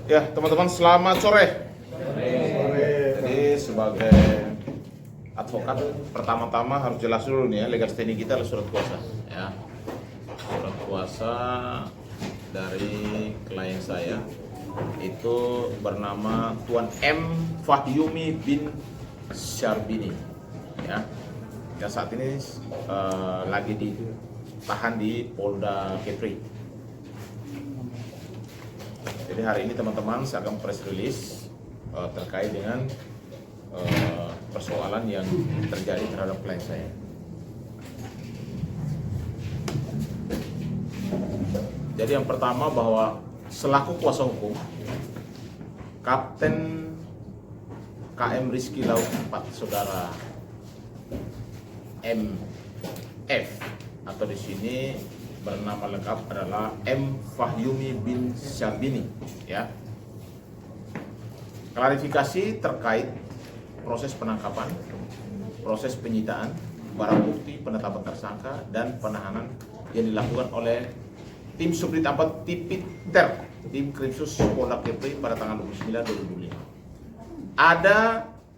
Ya, teman-teman, selamat sore. Jadi sebagai advokat, pertama-tama harus jelas dulu nih ya, legal standing kita adalah surat kuasa. Ya, surat kuasa dari klien saya itu bernama Tuan M. Fahyumi bin Syarbini. Ya, yang saat ini lagi ditahan di Polda Kepri. Jadi hari ini teman-teman saya akan press release terkait dengan persoalan yang terjadi terhadap klien saya. Jadi yang pertama bahwa selaku kuasa hukum Kapten KM Rizky Laut 4 Saudara MF atau di sini bernama lengkap adalah M. Fahyumi bin Syarbini, ya. Klarifikasi terkait proses penangkapan, proses penyitaan, barang bukti, penetapan tersangka, dan penahanan yang dilakukan oleh tim Subdit 4 Tipiter, tim Krimsus Polda Kepri pada tanggal 29 2025.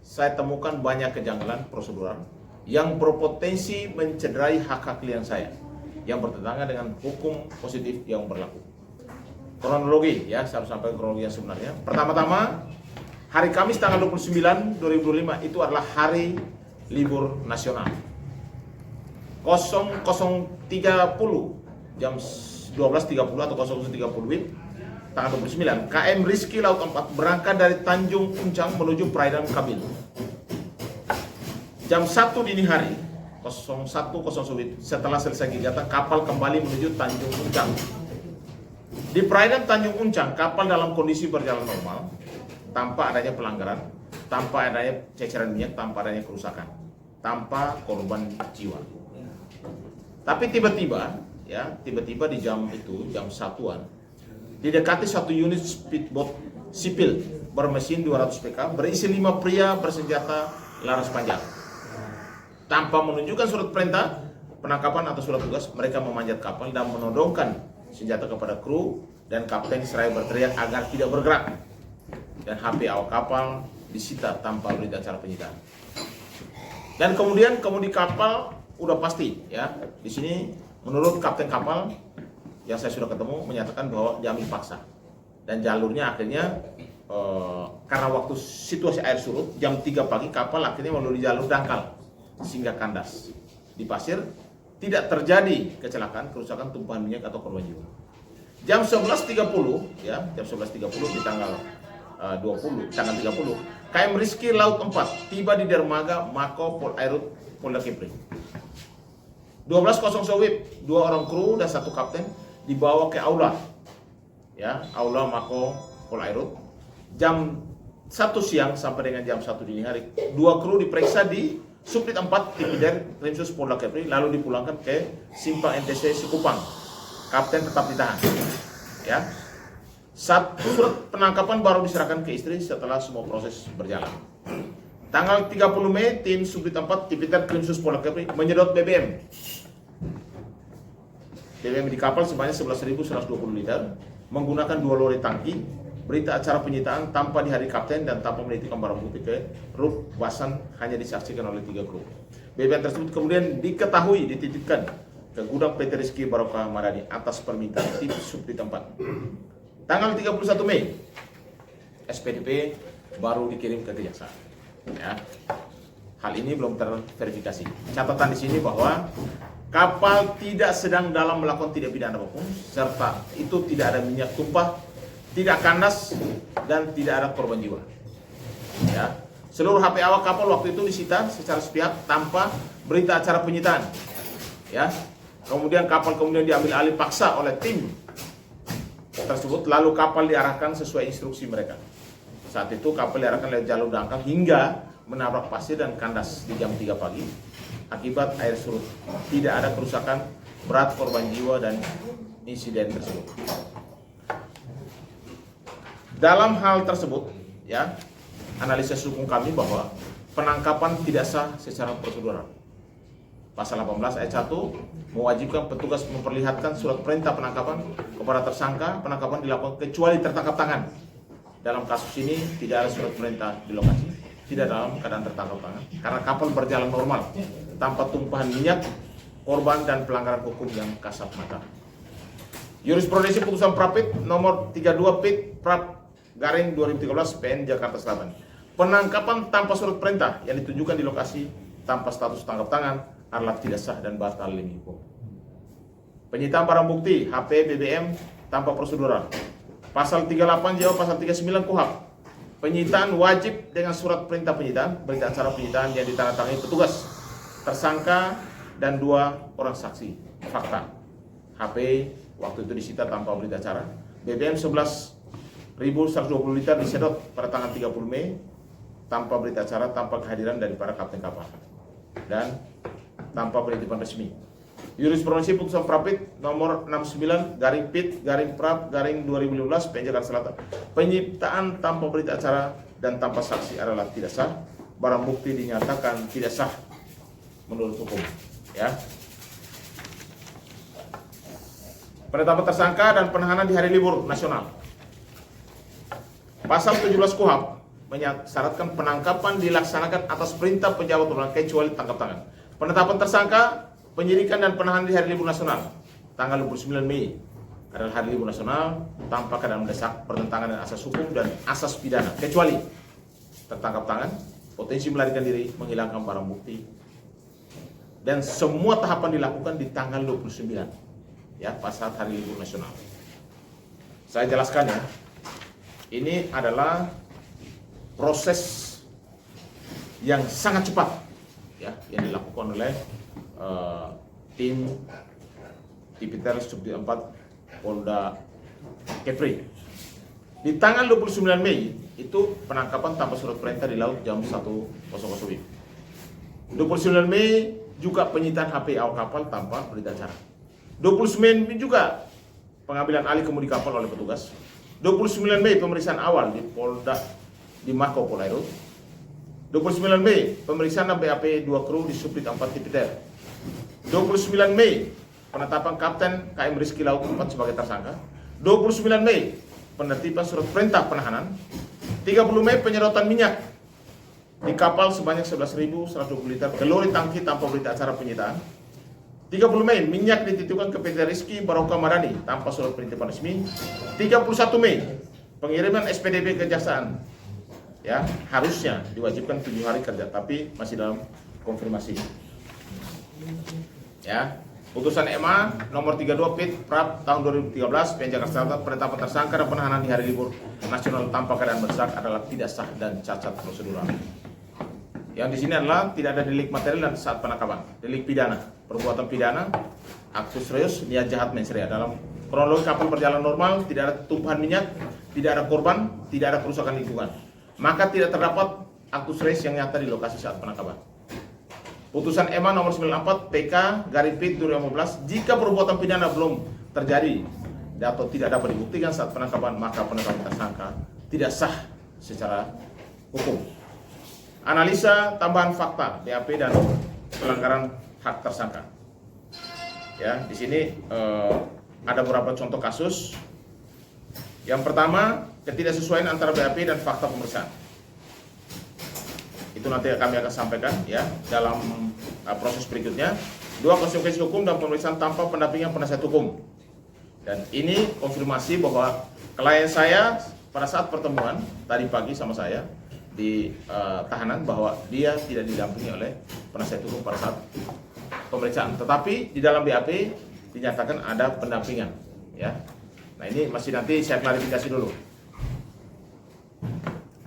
Saya temukan banyak kejanggalan prosedural yang berpotensi mencederai hak-hak klien saya yang bertentangan dengan hukum positif yang berlaku. Kronologi, ya, saya harus sampaikan kronologi yang sebenarnya. Pertama-tama, hari Kamis tanggal 29 2025 itu adalah hari libur nasional. 00.30 jam 12.30 atau 00.30 WIB tanggal 29, KM Rizky Laut 4 berangkat dari Tanjung Uncang menuju perairan Kabil. Jam 1 dini hari 01.00 setelah selesai kegiatan, kapal kembali menuju Tanjung Uncang. Di perairan Tanjung Uncang, kapal dalam kondisi berjalan normal, tanpa adanya pelanggaran, tanpa adanya ceceran minyak, tanpa adanya kerusakan, tanpa korban jiwa. Tapi tiba-tiba di jam itu, jam 1-an, didekati satu unit speedboat sipil bermesin 200 PK berisi 5 pria bersenjata laras panjang. Tanpa menunjukkan surat perintah penangkapan atau surat tugas, mereka memanjat kapal dan menodongkan senjata kepada kru dan kapten seraya berteriak agar tidak bergerak. Dan HP awak kapal disita tanpa berita acara penyitaan. Dan kemudian kemudi kapal udah pasti, ya. Di sini menurut kapten kapal yang saya sudah ketemu menyatakan bahwa diambil paksa. Dan jalurnya akhirnya karena waktu situasi air surut jam 3 pagi kapal akhirnya melalui jalur dangkal sehingga kandas di pasir, tidak terjadi kecelakaan, kerusakan, tumpahan minyak atau korban jiwa. Jam 11.30, ya, jam 11.30 di tanggal 30 KM Rizky Laut 4 tiba di dermaga Mako Polairut Polda Kepri. 12.00 WIB, 2 orang kru dan 1 kapten dibawa ke aula, ya, aula Mako Polairut. Jam 1 siang sampai dengan jam 1 dini hari, 2 kru diperiksa di Subdit 4 Tipiter Krimsus Polda Kepri lalu dipulangkan ke Simpang NTC Sikupang. Kapten tetap ditahan, ya. Surat penangkapan baru diserahkan ke istri setelah semua proses berjalan. Tanggal 30 Mei, tim Subdit 4 Tipiter Krimsus Polda Kepri menyedot BBM di kapal sebanyak 11.120 liter menggunakan 2 lori tangki. Berita acara penyitaan tanpa dihadiri kapten dan tanpa menitipkan barang bukti ke Ruk Basan hanya disaksikan oleh 3 kru. BBM tersebut kemudian diketahui dititipkan ke gudang PT Rizky Barokah Madani atas permintaan tim Subdit 4. Tanggal 31 Mei, SPDP baru dikirim ke kejaksaan. Ya. Hal ini belum terverifikasi. Catatan di sini bahwa kapal tidak sedang dalam melakukan tindak pidana apapun, serta itu tidak ada minyak tumpah, tidak kandas, dan tidak ada korban jiwa. Ya. Seluruh HP awak kapal waktu itu disita secara sepihak tanpa berita acara penyitaan. Ya. Kemudian kapal diambil alih paksa oleh tim tersebut, lalu kapal diarahkan sesuai instruksi mereka. Saat itu kapal diarahkan lewat jalur dangkal hingga menabrak pasir dan kandas di jam 3 pagi akibat air surut. Tidak ada kerusakan berat, korban jiwa, dan insiden tersebut. Dalam hal tersebut, ya, analisis hukum kami bahwa penangkapan tidak sah secara prosedural. Pasal 18 ayat 1 mewajibkan petugas memperlihatkan surat perintah penangkapan kepada tersangka. Penangkapan dilakukan kecuali tertangkap tangan. dalam kasus ini tidak ada surat perintah di lokasi, tidak dalam keadaan tertangkap tangan, karena kapal berjalan normal tanpa tumpahan minyak, korban dan pelanggaran hukum yang kasat mata. Jurisprudensi putusan Prapit nomor 32 Pit Prap garing 2013 PN Jakarta Selatan. Penangkapan tanpa surat perintah yang ditunjukkan di lokasi tanpa status tangkap tangan adalah tidak sah dan batal demi hukum. Penyitaan barang bukti HP BBM tanpa prosedural. Pasal 38 JO pasal 39 KUHP. Penyitaan wajib dengan surat perintah penyitaan, berita acara penyitaan yang ditandatangani petugas, tersangka dan 2 orang saksi. Fakta. HP waktu itu disita tanpa berita acara. BBM 11.120 liter disedot pada tanggal 30 Mei tanpa berita acara, tanpa kehadiran dari para kapten kapal dan tanpa penitipan resmi. Jurisprudensi putusan Prapit nomor 69 garing Pit garing Prap garing 2015 PN Jakarta Selatan. Penyitaan tanpa berita acara dan tanpa saksi adalah tidak sah. Barang bukti dinyatakan tidak sah menurut hukum. Ya. Penetapan tersangka dan penahanan di hari libur nasional. Pasal 17 KUHP mensyaratkan penangkapan dilaksanakan atas perintah pejabat berwenang kecuali tangkap tangan. Penetapan tersangka, penyidikan dan penahanan di hari libur nasional tanggal 29 Mei adalah hari libur nasional tanpa keadaan mendesak, bertentangan dengan asas hukum dan asas pidana kecuali tertangkap tangan, potensi melarikan diri, menghilangkan barang bukti, dan semua tahapan dilakukan di tanggal 29 ya, pas saat hari libur nasional. Saya jelaskan ya, ini adalah proses yang sangat cepat ya, yang dilakukan oleh tim Tipiter Subdit 4 Polda Kepri. Di tanggal 29 Mei itu penangkapan tanpa surat perintah di laut jam 1.00 WIB. 29 Mei juga penyitaan HP awak kapal tanpa berita acara. 29 Mei juga pengambilan alih kemudi kapal oleh petugas. 29 Mei pemeriksaan awal di Polda di Marco Polairut. 29 Mei pemeriksaan BAP 2 kru di Subdit 4 Tipiter. 29 Mei penetapan Kapten KM Rizky Laut 4 sebagai tersangka. 29 Mei penertiban surat perintah penahanan. 30 Mei penyedotan minyak di kapal sebanyak 11.120 liter ke lori tangki tanpa berita acara penyitaan. 30 Mei minyak dititipkan ke PT Rizky Baroka Madani tanpa surat penitipan resmi. 31 Mei pengiriman SPDB kejaksaan ya, harusnya diwajibkan 7 hari kerja tapi masih dalam konfirmasi. Ya, putusan MA nomor 32 Pit Prap tahun 2013 PN Jakarta Selatan, penetapan tersangka dan penahanan di hari libur nasional tanpa keadaan mendesak adalah tidak sah dan cacat prosedural. Yang di sini adalah tidak ada delik material dan saat penangkapan, delik pidana, perbuatan pidana, actus reus, niat jahat mens rea. Dalam kronologi kapal berjalan normal, tidak ada tumpahan minyak, tidak ada korban, tidak ada kerusakan lingkungan, maka tidak terdapat actus reus yang nyata di lokasi saat penangkapan. Putusan EMA nomor 94 PK garing Pit 2015, jika perbuatan pidana belum terjadi atau tidak dapat dibuktikan saat penangkapan, maka penetapan tersangka tidak sah secara hukum. Analisa tambahan fakta BAP dan pelanggaran hak tersangka. Ya, di sini ada beberapa contoh kasus. Yang pertama, ketidaksesuaian antara BAP dan fakta pemeriksaan. Itu nanti kami akan sampaikan ya dalam proses berikutnya. 2, konsekuensi hukum dan pemeriksaan tanpa pendampingan penasihat hukum. Dan ini konfirmasi bahwa klien saya pada saat pertemuan tadi pagi sama saya di tahanan bahwa dia tidak didampingi oleh penasihat hukum pada saat pemeriksaan, tetapi di dalam BAP dinyatakan ada pendampingan ya. Nah, ini masih nanti saya klarifikasi dulu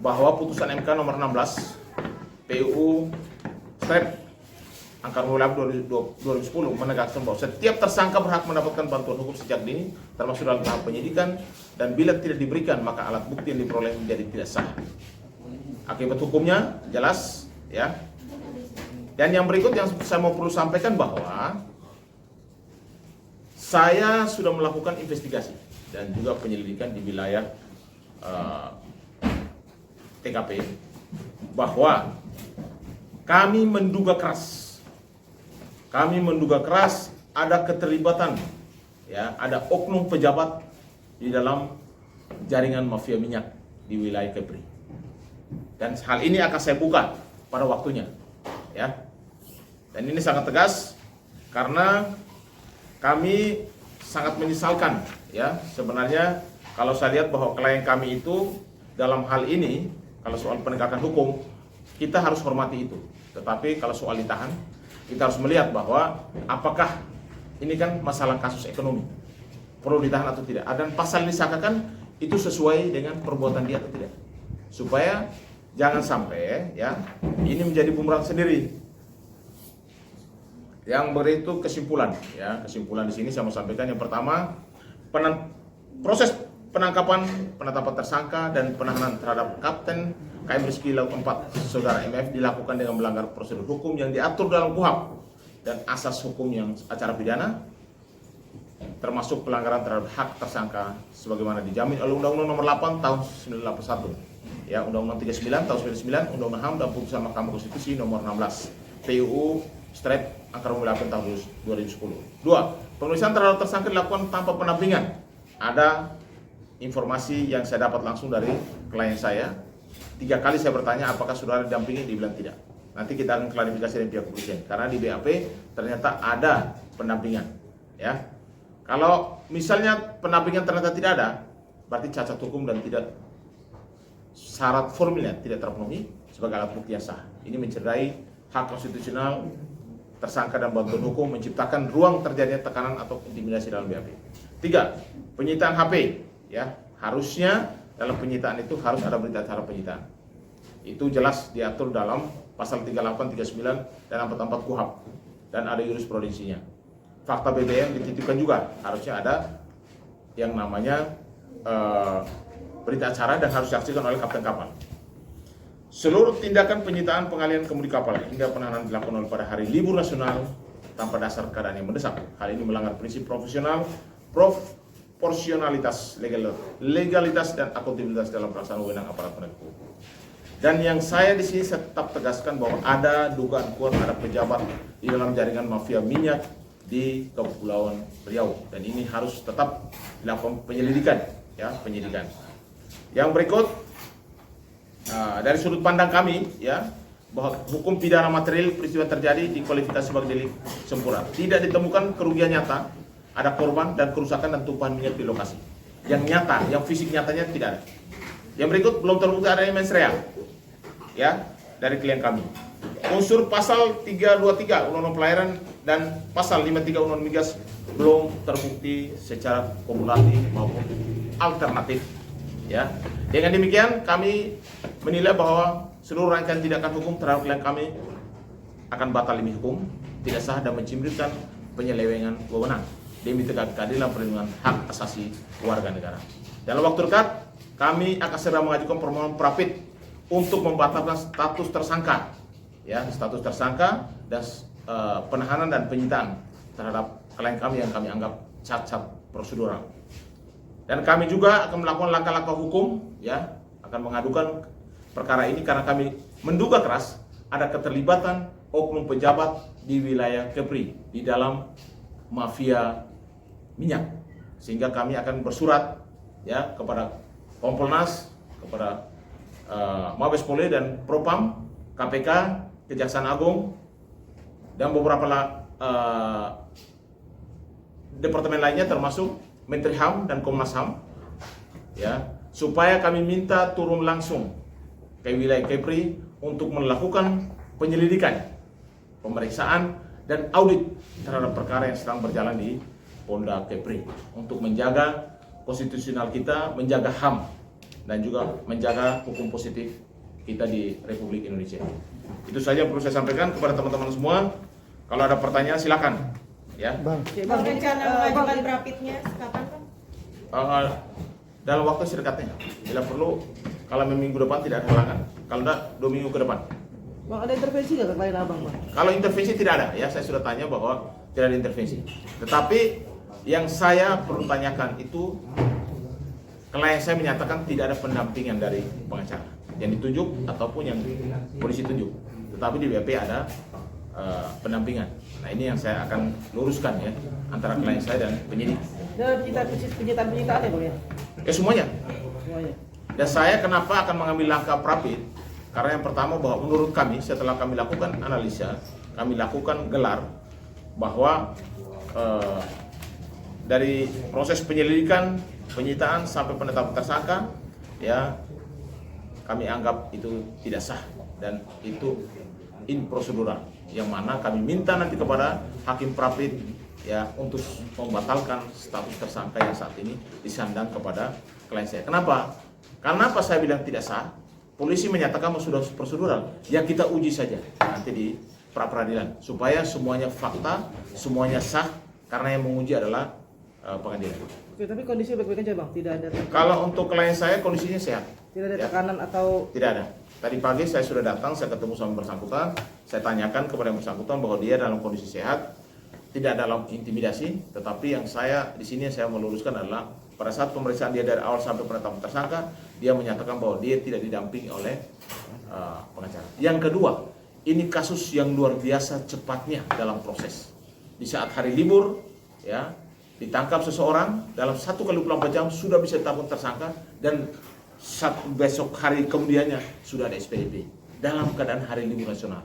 bahwa putusan MK nomor 16 PUU Strep angka 2010 menegaskan bahwa setiap tersangka berhak mendapatkan bantuan hukum sejak dini, termasuk dalam tahap penyidikan, dan bila tidak diberikan maka alat bukti yang diperoleh menjadi tidak sah. Akibat hukumnya jelas ya. Dan yang berikut yang saya mau perlu sampaikan bahwa saya sudah melakukan investigasi dan juga penyelidikan di wilayah TKP bahwa kami menduga keras ada keterlibatan ya, ada oknum pejabat di dalam jaringan mafia minyak di wilayah Kepri. Dan hal ini akan saya buka pada waktunya, ya. Dan ini sangat tegas karena kami sangat menyesalkan, ya. Sebenarnya kalau saya lihat bahwa klien kami itu dalam hal ini, kalau soal penegakan hukum, kita harus hormati itu. Tetapi kalau soal ditahan, kita harus melihat bahwa apakah ini kan masalah kasus ekonomi, perlu ditahan atau tidak. Dan pasal disangkakan itu sesuai dengan perbuatan dia atau tidak. Supaya jangan sampai ya ini menjadi bumerang sendiri. Yang beritu kesimpulan, ya kesimpulan di sini saya mau sampaikan yang pertama, proses penangkapan, penetapan tersangka dan penahanan terhadap Kapten KM Rizky Laut 4 Saudara MF dilakukan dengan melanggar prosedur hukum yang diatur dalam KUHP dan asas hukum yang acara pidana, termasuk pelanggaran terhadap hak tersangka sebagaimana dijamin oleh Undang-Undang Nomor 8 Tahun 1981, ya Undang-Undang 39 Tahun 99, Undang-Undang HAM dan Putusan Mahkamah Konstitusi Nomor 16, PUU Angka 8 Tahun 2010. 2. Pemeriksaan terhadap tersangka dilakukan tanpa pendampingan. Ada informasi yang saya dapat langsung dari klien saya. 3 kali saya bertanya apakah saudara didampingi, dibilang tidak. Nanti kita akan klarifikasi dari pihak kepolisian karena di BAP ternyata ada pendampingan, ya. Kalau misalnya pendampingan ternyata tidak ada, berarti cacat hukum dan tidak syarat formilnya tidak terpenuhi sebagai alat bukti yang sah. Ini mencederai hak konstitusional tersangka dan bantuan hukum, menciptakan ruang terjadinya tekanan atau intimidasi dalam BAP. 3. Penyitaan HP, ya. Harusnya dalam penyitaan itu harus ada berita acara penyitaan. Itu jelas diatur dalam pasal 38, 39 dan 44 KUHP dan ada jurisprudensinya. Fakta BBM dititipkan juga, harusnya ada yang namanya berita acara dan harus disaksikan oleh kapten kapal. Seluruh tindakan penyitaan, pengalihan kemudi kapal hingga penahanan dilakukan pada hari libur nasional tanpa dasar keadaan yang mendesak. Hal ini melanggar prinsip profesional, proporsionalitas, legalitas dan akuntabilitas dalam pelaksanaan wewenang aparat penegak hukum. Dan yang saya di sini tetap tegaskan bahwa ada dugaan kuat ada pejabat di dalam jaringan mafia minyak di Kepulauan Riau dan ini harus tetap dilakukan penyelidikan, ya penyidikan. Yang berikut dari sudut pandang kami, ya bahwa hukum pidana material peristiwa terjadi dikualifikasi sebagai delik sempurna. Tidak ditemukan kerugian nyata, ada korban dan kerusakan dan tumpahan minyak di lokasi. Yang nyata, yang fisik nyatanya tidak ada. Yang berikut belum terbukti adanya mensreal, ya dari klien kami. Unsur pasal 323 Undang-Undang Pelayaran dan pasal 53 Undang-Undang Migas belum terbukti secara kumulatif maupun alternatif, ya. Dengan demikian kami menilai bahwa seluruh rangkaian tindakan hukum terhadap klien kami akan batal demi hukum, tidak sah dan mencibirkan penyelewengan wewenang demi tegak keadilan perlindungan hak asasi warga negara. Dalam waktu dekat kami akan segera mengajukan permohonan prapit untuk membatalkan status tersangka, ya status tersangka dan penahanan dan penyitaan terhadap klien kami yang kami anggap cacat prosedural. Dan kami juga akan melakukan langkah-langkah hukum, ya akan mengadukan perkara ini karena kami menduga keras ada keterlibatan oknum pejabat di wilayah Kepri di dalam mafia minyak, sehingga kami akan bersurat, ya kepada Kompolnas, kepada Mabes Polri dan Propam, KPK, Kejaksaan Agung dan beberapa departemen lainnya termasuk Menteri HAM dan Komnas HAM, ya supaya kami minta turun langsung ke wilayah Kepri untuk melakukan penyelidikan, pemeriksaan dan audit terhadap perkara yang sedang berjalan di Polda Kepri untuk menjaga konstitusional kita, menjaga HAM dan juga menjaga hukum positif kita di Republik Indonesia. Itu saja yang perlu saya sampaikan kepada teman-teman semua. Kalau ada pertanyaan silakan, ya. Bang, rencana mengajukan prapitnya kapan, Bang? Dalam waktu sedekatnya. Bila perlu, kalau minggu depan tidak ada halangan. Kalau tidak, 2 minggu ke depan. Bang, ada intervensi nggak ke klien abang, Bang? Kalau intervensi tidak ada, ya saya sudah tanya bahwa tidak ada intervensi. Tetapi yang saya perlu tanyakan itu, klien saya menyatakan tidak ada pendampingan dari pengacara yang ditunjuk ataupun yang polisi tunjuk. Tetapi di BAP ada pendampingan. Nah ini yang saya akan luruskan, ya antara klien saya dan penyidik. Ada penyitaan ya, Bang ya? Ya semuanya. Semuanya. Dan saya kenapa akan mengambil langkah Prapit? Karena yang pertama bahwa menurut kami setelah kami lakukan analisa, kami lakukan gelar bahwa dari proses penyelidikan, penyitaan sampai penetapan tersangka, ya kami anggap itu tidak sah dan itu improsedural. Yang mana kami minta nanti kepada Hakim Prapit ya untuk membatalkan status tersangka yang saat ini disandang kepada klien saya. Kenapa? Karena apa saya bilang tidak sah? Polisi menyatakan sudah prosedural. Ya kita uji saja nanti di pra peradilan supaya semuanya fakta, semuanya sah karena yang menguji adalah pengadilan. Oke, tapi kondisi baik-baik aja bang, tidak ada tekanan. Kalau untuk klien saya kondisinya sehat. Tidak ada Ya. tekanan atau Tidak ada. Tadi pagi saya sudah datang, saya ketemu sama bersangkutan, saya tanyakan kepada yang bersangkutan bahwa dia dalam kondisi sehat, tidak dalam intimidasi, tetapi yang saya di sini saya meluruskan adalah pada saat pemeriksaan dia dari awal sampai penetapan tersangka, dia menyatakan bahwa dia tidak didampingi oleh pengacara. Yang kedua, ini kasus yang luar biasa cepatnya dalam proses. Di saat hari libur, ya ditangkap seseorang dalam 1x24 jam sudah bisa ditetapkan tersangka dan besok hari kemudiannya sudah ada SPDP dalam keadaan hari libur nasional.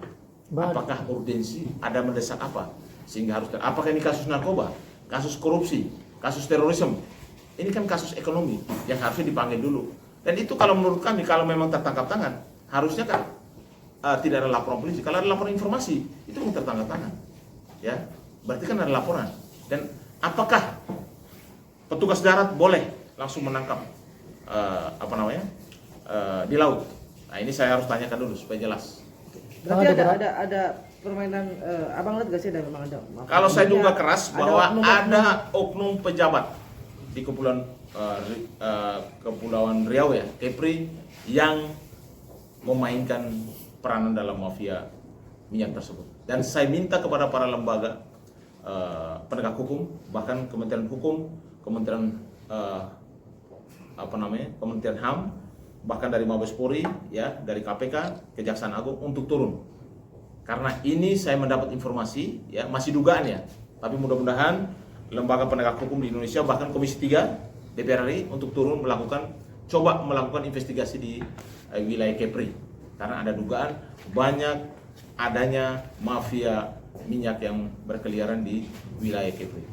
Apakah urgensi? Ada mendesak apa? Sehingga harus apakah ini kasus narkoba, kasus korupsi, kasus terorisme? Ini kan kasus ekonomi yang harusnya dipanggil dulu. Dan itu kalau menurut kami kalau memang tertangkap tangan, harusnya kan tidak ada laporan polisi. Kalau ada laporan informasi, itu yang tertangkap tangan. Ya, berarti kan ada laporan. Dan apakah petugas darat boleh langsung menangkap di laut? Nah ini saya harus tanyakan dulu supaya jelas. berarti ada permainan abang lihat gak sih ada memang ada? Kalau saya duga keras ada bahwa oknum-oknum. ada oknum pejabat di Kepulauan Riau ya, Kepri, yang memainkan peranan dalam mafia minyak tersebut. Dan saya minta kepada para lembaga penegak hukum, bahkan Kementerian Hukum, Kementerian Kementerian HAM, bahkan dari Mabes Polri, ya, dari KPK, Kejaksaan Agung untuk turun. Karena ini saya mendapat informasi, ya, masih dugaan ya, tapi mudah-mudahan lembaga penegak hukum di Indonesia, bahkan Komisi 3 DPR RI untuk turun coba melakukan investigasi di wilayah Kepri. Karena ada dugaan banyak adanya mafia minyak yang berkeliaran di wilayah Kepri.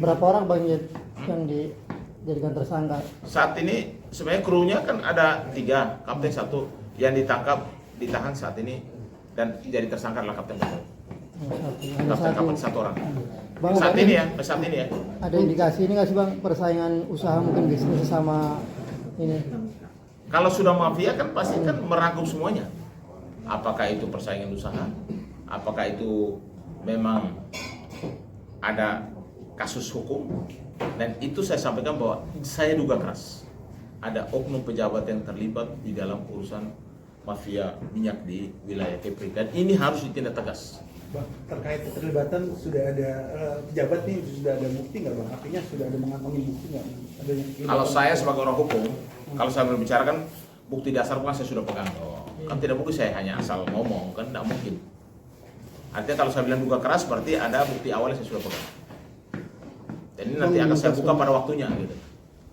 Berapa orang bang yang dijadikan tersangka? Saat ini sebenarnya krunya kan ada 3, kapten 1 yang ditahan saat ini dan jadi tersangka adalah kapten 1. Kapten 1 orang. Bang, saat ini ya. Ada indikasi ini nggak sih bang persaingan usaha mungkin bisnis sama ini? Kalau sudah mafia kan pasti kan merangkum semuanya. Apakah itu persaingan usaha? Apakah itu memang ada kasus hukum? Dan itu saya sampaikan bahwa saya duga keras ada oknum pejabat yang terlibat di dalam urusan mafia minyak di wilayah Kepri, dan ini harus ditindak tegas. Bang, terkait keterlibatan sudah ada pejabat nih, sudah ada bukti nggak bang? Artinya sudah ada mengantongi bukti nggak? Kalau saya sebagai orang hukum, kalau saya berbicara kan bukti dasar kan saya sudah pegang. Kan tidak mungkin saya hanya asal ngomong, kan tidak mungkin. Artinya kalau saya bilang duga keras berarti ada bukti awal yang saya sudah pegang. Dan ini nanti akan saya buka pada waktunya gitu.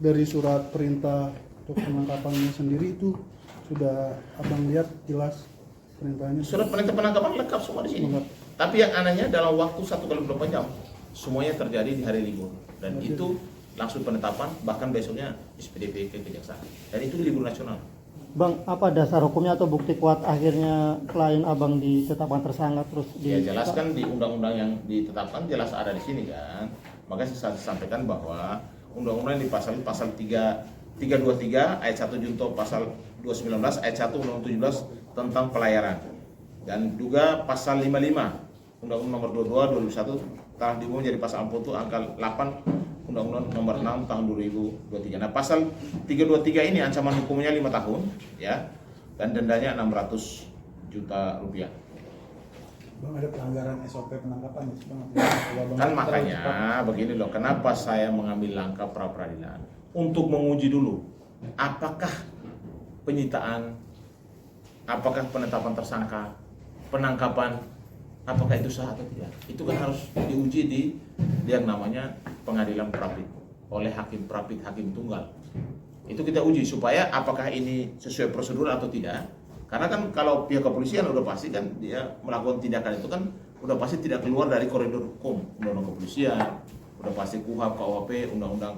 Dari surat perintah untuk penangkapannya sendiri itu sudah abang lihat jelas perintahnya? Surat perintah penangkapan lengkap semua di sini. Lengkap. Tapi yang anehnya dalam waktu 1x24 jam semuanya terjadi di hari libur, dan itu langsung penetapan, bahkan besoknya SPDP ke Kejaksaan, dan itu libur nasional. Bang, apa dasar hukumnya atau bukti kuat akhirnya klien abang ditetapkan tersangka terus Ya jelaskan di undang-undang yang ditetapkan jelas ada di sini kan. Makanya saya sampaikan bahwa undang-undang di pasal 323 ayat 1 junto pasal 219 ayat 1 undang-undang 17 tentang pelayaran, dan juga pasal 55 Undang-Undang nomor 22 2001 telah diubah menjadi pasal 40 angka 8 Undang-Undang nomor 6 tahun 2023. Nah, pasal 323 ini ancaman hukumnya 5 tahun ya, dan dendanya 600 juta rupiah. Bang, ada pelanggaran SOP penangkapan bang? Kan makanya begini loh, kenapa saya mengambil langkah pra peradilan untuk menguji dulu apakah penyitaan, apakah penetapan tersangka, penangkapan, apakah itu sah atau tidak. Itu kan harus diuji di yang namanya pengadilan Prapit oleh hakim Prapit, hakim tunggal. Itu kita uji supaya apakah ini sesuai prosedur atau tidak. Karena kan kalau pihak kepolisian udah pasti kan dia melakukan tindakan itu kan udah pasti tidak keluar dari koridor hukum, undang-undang kepolisian, udah pasti KUHP, KUHP, undang-undang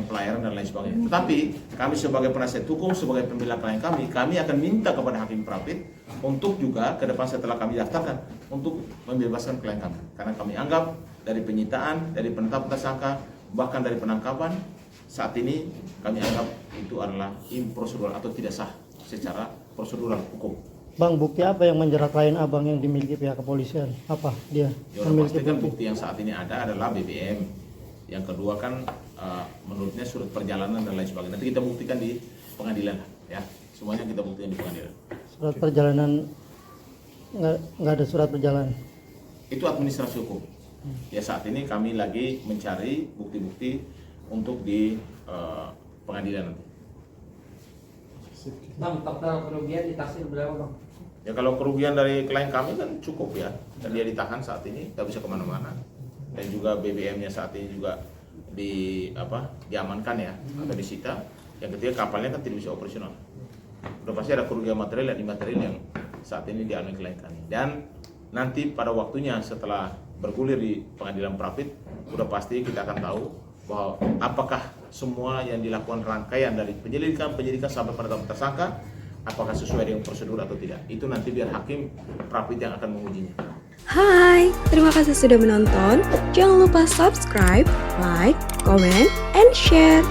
pelayaran dan lain sebagainya. Tetapi kami sebagai penasihat hukum, sebagai pembela klien kami akan minta kepada hakim Prapit untuk juga ke depan setelah kami daftarkan untuk membebaskan klien kami. Karena kami anggap dari penyitaan, dari penetapan tersangka, bahkan dari penangkapan saat ini kami anggap itu adalah improsedural atau tidak sah secara prosedural hukum. Bang, bukti apa yang menjerat klien abang yang dimiliki pihak kepolisian? Apa dia Ya, memiliki pastikan bukti? bukti yang saat ini ada adalah BBM. Yang kedua kan menurutnya surat perjalanan dan lain sebagainya. Nanti kita buktikan di pengadilan, ya. Semuanya kita buktikan di pengadilan. Surat perjalanan nggak ada surat perjalanan. Itu administrasi hukum. Ya saat ini kami lagi mencari bukti-bukti untuk di pengadilan nanti. Bang, total kerugian ditaksir berapa bang? Ya kalau kerugian dari klien kami kan cukup ya, dan dia ditahan saat ini, nggak bisa kemana-mana. Dan juga BBM-nya saat ini juga diamankan ya, atau disita. Yang ketiga kapalnya kan tidak bisa operasional. Udah pasti ada kerugian material dan imaterial yang saat ini dialami klien kami. Dan nanti pada waktunya setelah bergulir di pengadilan Prapit, udah pasti kita akan tahu bahwa apakah semua yang dilakukan rangkaian dari penyelidikan sampai penetapan tersangka apakah sesuai dengan prosedur atau tidak. Itu nanti biar hakim Prapit yang akan mengujinya. Hai, terima kasih sudah menonton. Jangan lupa subscribe, like, comment, and share.